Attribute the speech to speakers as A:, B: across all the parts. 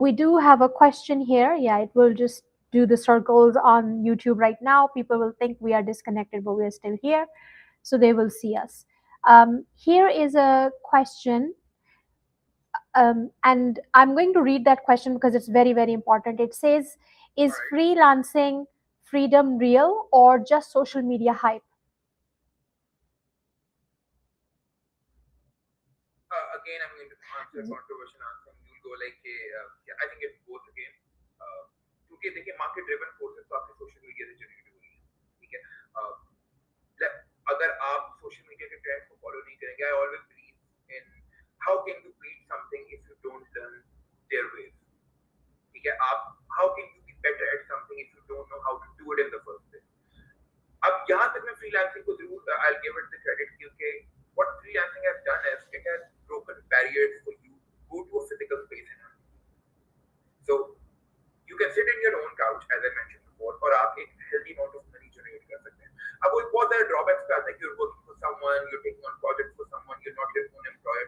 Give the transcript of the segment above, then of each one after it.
A: We do have a question here. Yeah, it will just do the circles on YouTube right now. People will think we are disconnected, but we are still here, so they will see us. Here is a question, and I'm going to read that question because it's very, very important. It says, is freelancing freedom real or just social media hype?
B: Again, I'm going to answer controversial answer. You'll go like, yeah, I think it's both again. क्योंकि देखिए market driven forces तो आपके social media से generate हो रही है, ठीक है. अगर आप सोशल मीडिया के ट्रेंड्स को फॉलो नहीं करेंगे, I always believe in how can you beat something if you don't learn their ways. ठीक है, आप how can you be better at something if you don't know how to do it in the first place. अब यहाँ तक मैं freelancing को जरूर I will give it the credit, क्योंकि what freelancing has done is it has broken barriers for you to go to a physical space and earn. So you can sit in your own couch as I mentioned before, और आप एक healthy amount of money generate कर सकते हैं. अब वो बहुत सारे drawbacks पे आता है कि you're working for someone, you're taking on projects for someone, you're not your own employer,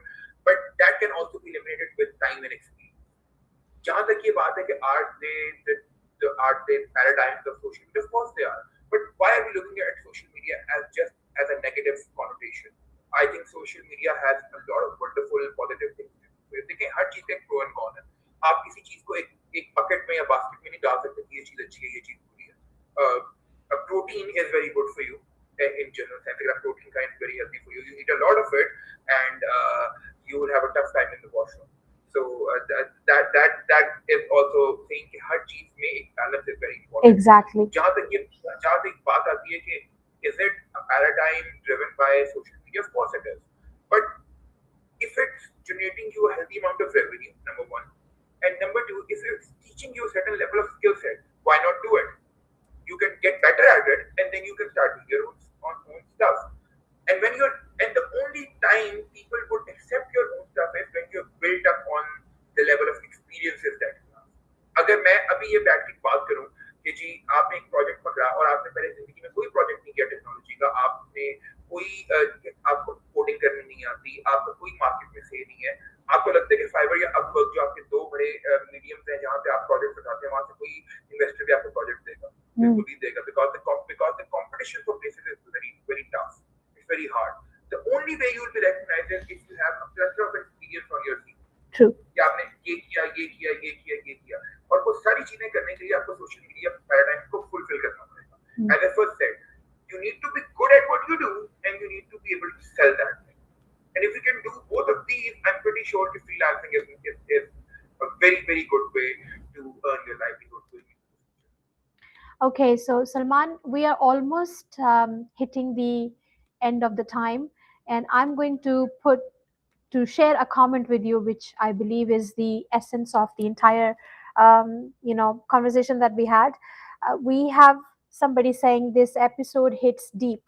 B: but that can also be eliminated with time and experience. जहाँ तक ये बात है कि are they paradigms of social media? Of course they are. But why are we looking at social media as just as a negative connotation? I think social media has a lot of wonderful, positive things. देखिए हर चीज का एक pro and cone है. आप किसी चीज को एक बकेट में या बास्केट में नहीं डाल सकते कि ये चीज अच्छी है, ये चीज बुरी है. Protein is very good for you in general sense. Protein kind is very healthy for you. You eat a lot of it, and you will have a tough time in the washroom. So that is also saying कि हर चीज में एक balance is very important.
A: Exactly.
B: जहाँ तक बात आती है कि is it a paradigm driven by social media? Of course it is. But if it's generating you a healthy amount of revenue, number one, and number two, if it's teaching you a certain level of skill set, why not do it? You can get better at it, and then you can start doing your own stuff. And the only time people would accept your own stuff is when you're built up on the level of experiences that you have. अगर मैं अभी ये बैठ की बात करूं कि जी आपने एक प्रोजेक्ट पकड़ा और आपने पहले जिंदगी में कोई प्रोजेक्ट नहीं किया टेक्नोलॉजी का, आपने कोई आपको कोडिंग करनी नहीं आती, आपका कोई मार्केट में से नहीं है, आपको लगता है कि फाइबर या अपवर्क जो आपके दो बड़े मीडियम्स हैं जहाँ पे आप प्रोजेक्ट उठाते हैं, वहां से कोई इन्वेस्टर भी आपको प्रोजेक्ट देगा, बिल्कुल भी देगा, because the competition for places is very very tough. It's very hard. The only way you will be recognized is if you have a plethora of experience on your CV.
A: True.
B: कि आपने ये किया, ये किया, ये किया, ये किया, और वो सारी चीजें करने के लिए आपको सोशल मीडिया पैराडाइम को फुलफिल करना पड़ेगा. As I first said, you need to be good at what you do, and you need to be able to sell that thing. And if you can do both of these, I'm pretty sure that freelancing is a very very good way to earn your livelihood.
A: Okay, so Salman, we are almost hitting the end of the time, and I'm going to share a comment with you, which I believe is the essence of the entire, conversation that we had. We have somebody saying this episode hits deep,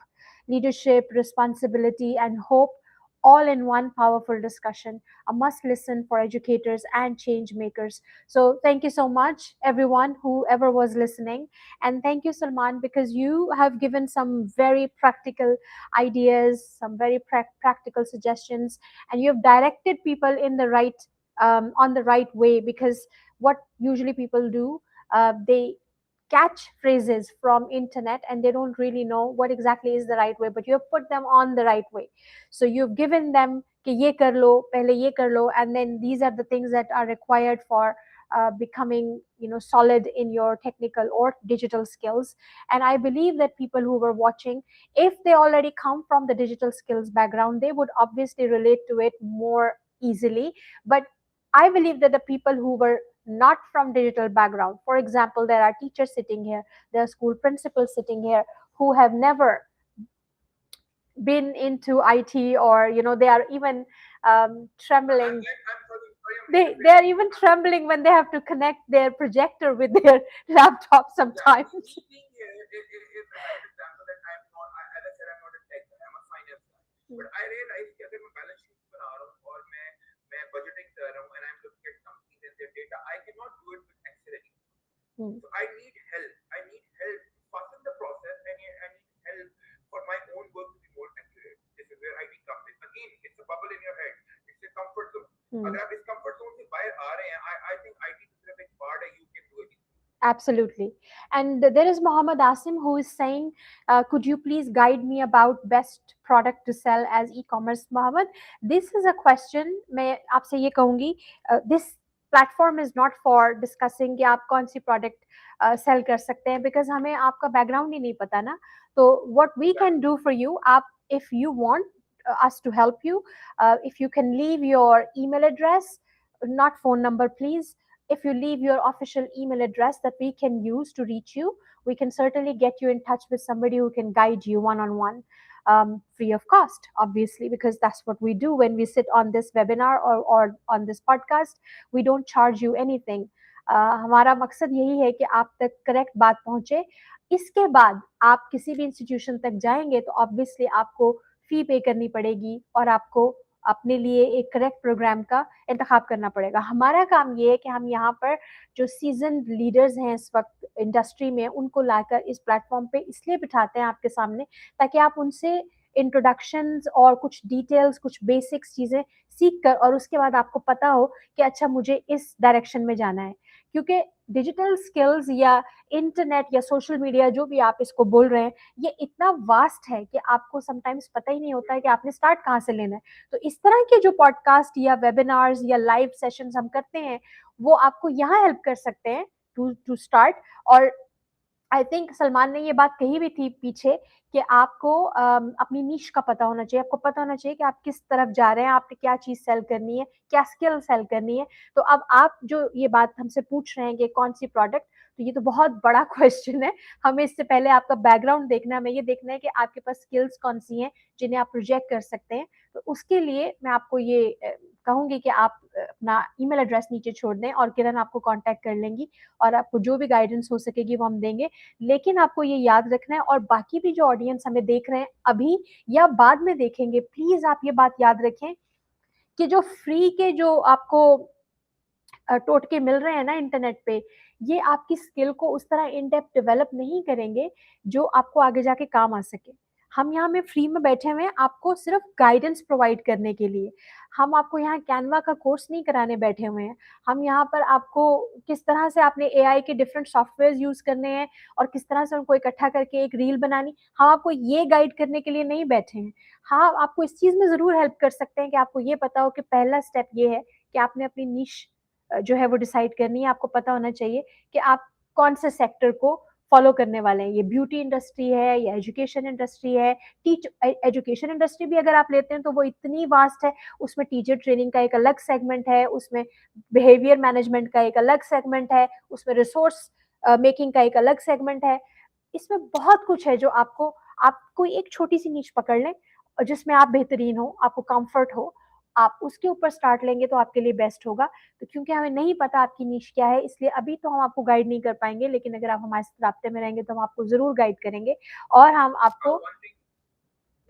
A: leadership, responsibility, and hope, all in one powerful discussion, a must listen for educators and change makers. So thank you so much, everyone, whoever was listening. And thank you, Salman, because you have given some very practical ideas, some very practical suggestions, and you have directed people in the right, on the right way. Because what usually people do, they catch phrases from internet and they don't really know what exactly is the right way, but you have put them on the right way. So you've given them कि ये कर लो, पहले ये कर लो, and then these are the things that are required for becoming, solid in your technical or digital skills. And I believe that people who were watching, if they already come from the digital skills background, they would obviously relate to it more easily. But I believe that the people who were not from digital background, for example, there are teachers sitting here, there are school principals sitting here who have never been into IT, or they are even trembling. They are even trembling when they have to connect their projector with their laptop sometimes.
B: Is the right example that I'm not, as I said, I'm not a tech guy, I'm a finance guy. But I realize कि अगर मैं balance sheet बना रहा हूँ और मैं budgeting कर रहा हूँ and I'm looking at companies and their data, I cannot do it with Excel anymore. So I need help. I need help to fasten the process, and I need help for my own work to be more accurate. This is where IT comes in. Again, it's a bubble in your head. It's a comfort zone. अगर आप इस comfort zone से बाहर आ रहे हैं, I think IT
A: Absolutely. And there is Muhammad Asim who is saying, could you please guide me about best product to sell as e-commerce, Muhammad? This is a question मैं आपसे ये कहूँगी, this platform is not for discussing कि आप कौन सी product sell कर सकते हैं, because हमें आपका background ही नहीं पता ना. तो what we can do for you, आप if you want us to help you, if you can leave your email address, not phone number, please. If you leave your official email address that we can use to reach you, we can certainly get you in touch with somebody who can guide you one on one, free of cost, obviously, because that's what we do when we sit on this webinar or on this podcast. We don't charge you anything. हमारा मकसद यही है कि आप तक correct बात पहुंचे. इसके बाद आप किसी भी इंस्टीट्यूशन तक जाएंगे तो ऑब्वियसली आपको फी पे करनी पड़ेगी और आपको अपने लिए एक करेक्ट प्रोग्राम का इंतखाब करना पड़ेगा. हमारा काम ये है कि हम यहाँ पर जो सीजन लीडर्स हैं इस वक्त इंडस्ट्री में, उनको लाकर इस प्लेटफॉर्म पे इसलिए बिठाते हैं आपके सामने ताकि आप उनसे इंट्रोडक्शंस और कुछ डिटेल्स, कुछ बेसिक्स चीज़ें सीख कर और उसके बाद आपको पता हो कि अच्छा मुझे इस डायरेक्शन में जाना है. क्योंकि डिजिटल स्किल्स या इंटरनेट या सोशल मीडिया, जो भी आप इसको बोल रहे हैं, ये इतना वास्ट है कि आपको समटाइम्स पता ही नहीं होता है कि आपने स्टार्ट कहाँ से लेना है. तो इस तरह के जो पॉडकास्ट या वेबिनार्स या लाइव सेशंस हम करते हैं, वो आपको यहाँ हेल्प कर सकते हैं टू स्टार्ट. और आई थिंक सलमान ने ये बात कही भी थी पीछे कि आपको अपनी नीश का पता होना चाहिए. आपको पता होना चाहिए कि आप किस तरफ जा रहे हैं, आपने क्या चीज़ सेल करनी है, क्या स्किल सेल करनी है. तो अब आप जो ये बात हमसे पूछ रहे हैं कि कौन सी प्रोडक्ट, तो ये तो बहुत बड़ा क्वेश्चन है. हमें इससे पहले आपका बैकग्राउंड देखना है, हमें ये देखना है कि आपके पास स्किल्स कौन सी हैं जिन्हें आप प्रोजेक्ट कर सकते हैं. तो उसके लिए मैं आपको ये कहूँगी कि आप अपना ईमेल एड्रेस नीचे छोड़ दें और किरण आपको कांटेक्ट कर लेंगी और आपको जो भी गाइडेंस हो सकेगी वो हम देंगे. लेकिन आपको ये याद रखना है, और बाकी भी जो ऑडियंस हमें देख रहे हैं अभी या बाद में देखेंगे, प्लीज आप ये बात याद रखें कि जो फ्री के जो आपको टोटके मिल रहे हैं ना इंटरनेट पे, ये आपकी स्किल को उस तरह इन डेप्थ डेवलप नहीं करेंगे जो आपको आगे जाके काम आ सके. हम यहाँ में फ्री में बैठे हुए हैं आपको सिर्फ गाइडेंस प्रोवाइड करने के लिए. हम आपको यहाँ कैनवा का कोर्स नहीं कराने बैठे हुए हैं. हम यहाँ पर आपको किस तरह से आपने एआई के डिफरेंट सॉफ्टवेयर यूज करने हैं और किस तरह से उनको इकट्ठा करके एक रील बनानी, हम आपको ये गाइड करने के लिए नहीं बैठे हैं. हाँ, आपको इस चीज में जरूर हेल्प कर सकते हैं कि आपको ये पता हो कि पहला स्टेप ये है कि आपने अपनी निश जो है वो डिसाइड करनी है. आपको पता होना चाहिए कि आप कौन से सेक्टर को फॉलो करने वाले हैं. ये ब्यूटी इंडस्ट्री है या एजुकेशन इंडस्ट्री है. एजुकेशन इंडस्ट्री भी अगर आप लेते हैं तो वो इतनी वास्ट है. उसमें टीचर ट्रेनिंग का एक अलग सेगमेंट है, उसमें बिहेवियर मैनेजमेंट का एक अलग सेगमेंट है, उसमें रिसोर्स मेकिंग का एक अलग सेगमेंट है. इसमें बहुत कुछ है जो आपको, आप कोई एक छोटी सी नीच पकड़ लें और जिसमें आप बेहतरीन हो, आपको कंफर्ट हो, आप उसके ऊपर स्टार्ट लेंगे तो आपके लिए बेस्ट होगा. तो क्योंकि हमें नहीं पता आपकी नीश क्या है, इसलिए अभी तो हम आपको गाइड नहीं कर पाएंगे, लेकिन अगर आप हमारे साथ राब्ते में रहेंगे तो हम आपको जरूर गाइड करेंगे और हम आपको.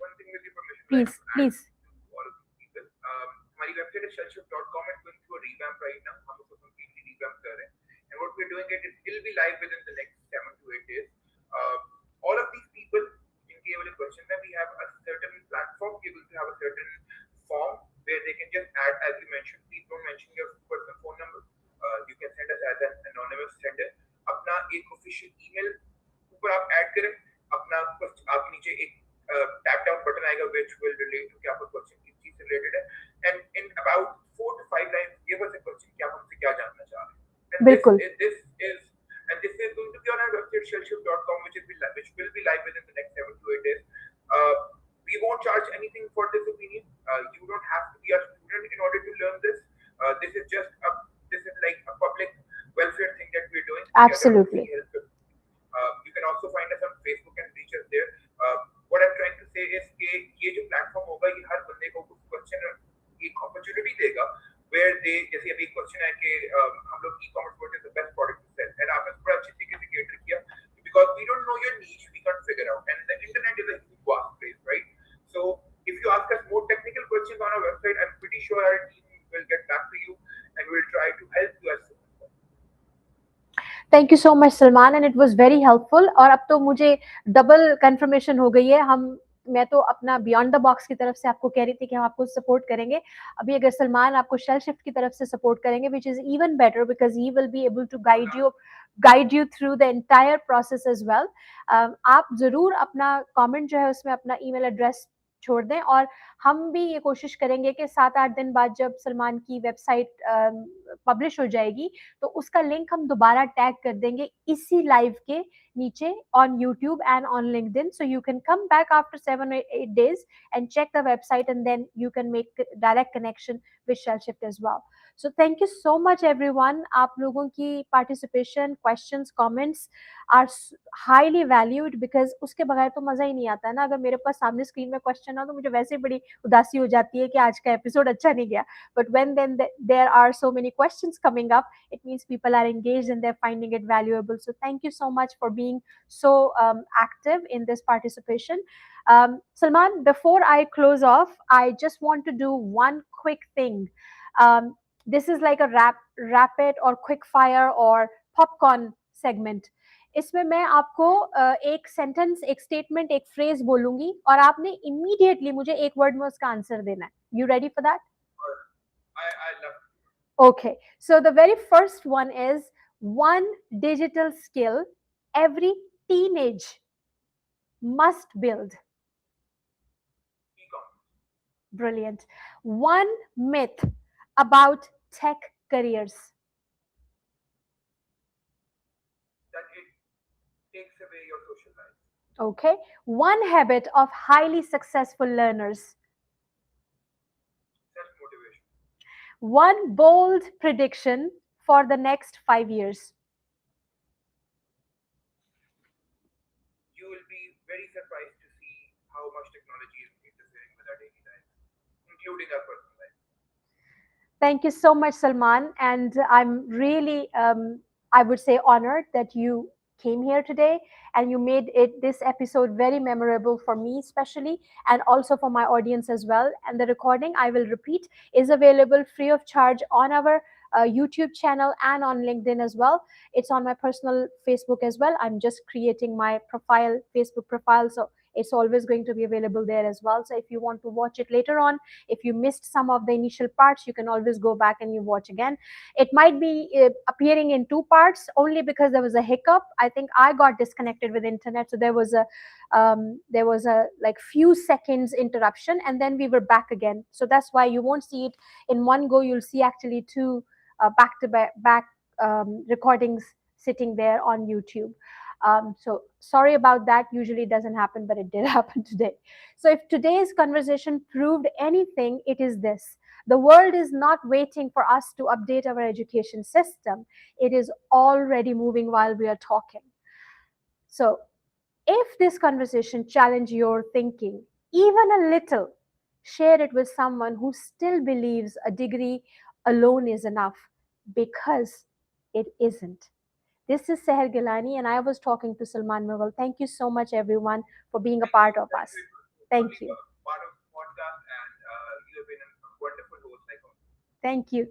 B: One thing with your permission, I'd like
A: please
B: to add
A: please.
B: to all of these people. हमारी website is shellshift.com. It's going through a revamp right now. हम उसको completely revamp कर रहे हैं. And what we're doing it will be live within the next 7 to 8 days. Uh, all of these people, जिनके ये वाले question में, we have a certain platform. We will have a certain form where they can just add, as you mentioned. Please don't mention your personal phone number. You can send us as an anonymous sender. अपना एक official email ऊपर आप add करें. अपना आप नीचे एक tap down button आएगा which will relate to क्या आपका क्वेश्चन किस चीज से रिलेटेड है. And in about 4 to 5 lines give us a question कि आप हमसे क्या जानना चाह रहे हैं. And
A: बिल्कुल.
B: this is going to be on our website shellshift.com, which will be live within the next 7 to 8 days. We won't charge anything for this opinion. You don't have to be a student in order to learn this. This is like a public welfare thing that we're doing.
A: Absolutely.
B: You can also find us on Facebook and reach us there. What I'm trying to say is कि ये जो platform होगा ये हर बंदे को कुछ question एक opportunity देगा where they, जैसे अभी क्वेश्चन है कि हम लोग e-commerce what is the best product to sell, and आपने थोड़ा अच्छी तरीके से cater किया because we don't know your niche, we can't figure out, and the internet is a huge vast place, right? So if you ask us more technical questions on our website, I'm pretty sure our team will get back to you and we'll try to help you as soon as possible.
A: Thank you so much Salman, and it was very helpful. और अब तो मुझे double confirmation हो गई है. मैं तो अपना बियॉन्ड द बॉक्स की तरफ से आपको कह रही थी कि हम आपको सपोर्ट करेंगे. अभी अगर सलमान आपको शेल शिफ्ट की तरफ से सपोर्ट करेंगे, which is even better because he will be able to guide you guide you through the entire process as well. आप ज़रूर अपना comment जो है उसमें अपना email address छोड़ दें, और हम भी ये कोशिश करेंगे कि 7-8 दिन बाद जब सलमान की वेबसाइट पब्लिश हो जाएगी तो उसका लिंक हम दोबारा टैग कर देंगे इसी लाइव के नीचे on YouTube and on LinkedIn, so you can come back after 7 or 8 days and check the website, and then you can make direct connection with ShellShift as well. So thank you so much everyone. आप लोगों की participation, questions, comments are highly valued, because उसके बगैर तो मजा ही नहीं आता है ना. अगर मेरे पास सामने स्क्रीन में क्वेश्चन हो तो मुझे वैसे ही बड़ी उदासी हो जाती है कि आज का एपिसोड अच्छा नहीं गया. But when then there are so many questions coming up, it means people are engaged and they're finding it valuable. So thank you so much for being so active in this participation. Salman, before I close off, I just want to do one quick thing. Um, this is like a rapid or quick fire or popcorn segment. इसमें मैं आपको एक sentence, एक statement, एक phrase बोलूंगी और आपने immediately मुझे एक वर्ड में उसका आंसर देना है. You ready for that?
B: I love.
A: Okay, so the very first one is one digital skill every teenage must build.
B: E-commerce.
A: Brilliant. One myth about tech careers.
B: That it takes away your social life.
A: Okay. One habit of highly successful learners.
B: Self-motivation.
A: One bold prediction for the next 5 years.
B: You will be very surprised to see how much technology is interfering with our daily lives, including our personal life.
A: Thank you so much, Salman. And I'm really, I would say, honored that you came here today and you made it this episode very memorable for me, especially, and also for my audience as well. And the recording, I will repeat, is available free of charge on our YouTube channel and on LinkedIn as well. It's on my personal Facebook as well. I'm just creating my profile, Facebook profile. So it's always going to be available there as well. So if you want to watch it later on, if you missed some of the initial parts, you can always go back and you watch again. It might be appearing in two parts only because there was a hiccup. I think I got disconnected with internet, so there was a like few seconds interruption, and then we were back again. So that's why you won't see it in one go. You'll see actually two back to back recordings sitting there on YouTube. So sorry about that. Usually it doesn't happen, but it did happen today. So if today's conversation proved anything, it is this: the world is not waiting for us to update our education system. It is already moving while we are talking. So if this conversation challenged your thinking even a little, share it with someone who still believes a degree alone is enough, because it isn't. This is Seher Gilani, and I was talking to Salman Mughal. Thank you so much, everyone, for being a
B: Thank you.
A: part of
B: Thank
A: us.
B: you for
A: Thank
B: being
A: you.
B: part of the podcast, and you have been a wonderful host like always.
A: Thank you.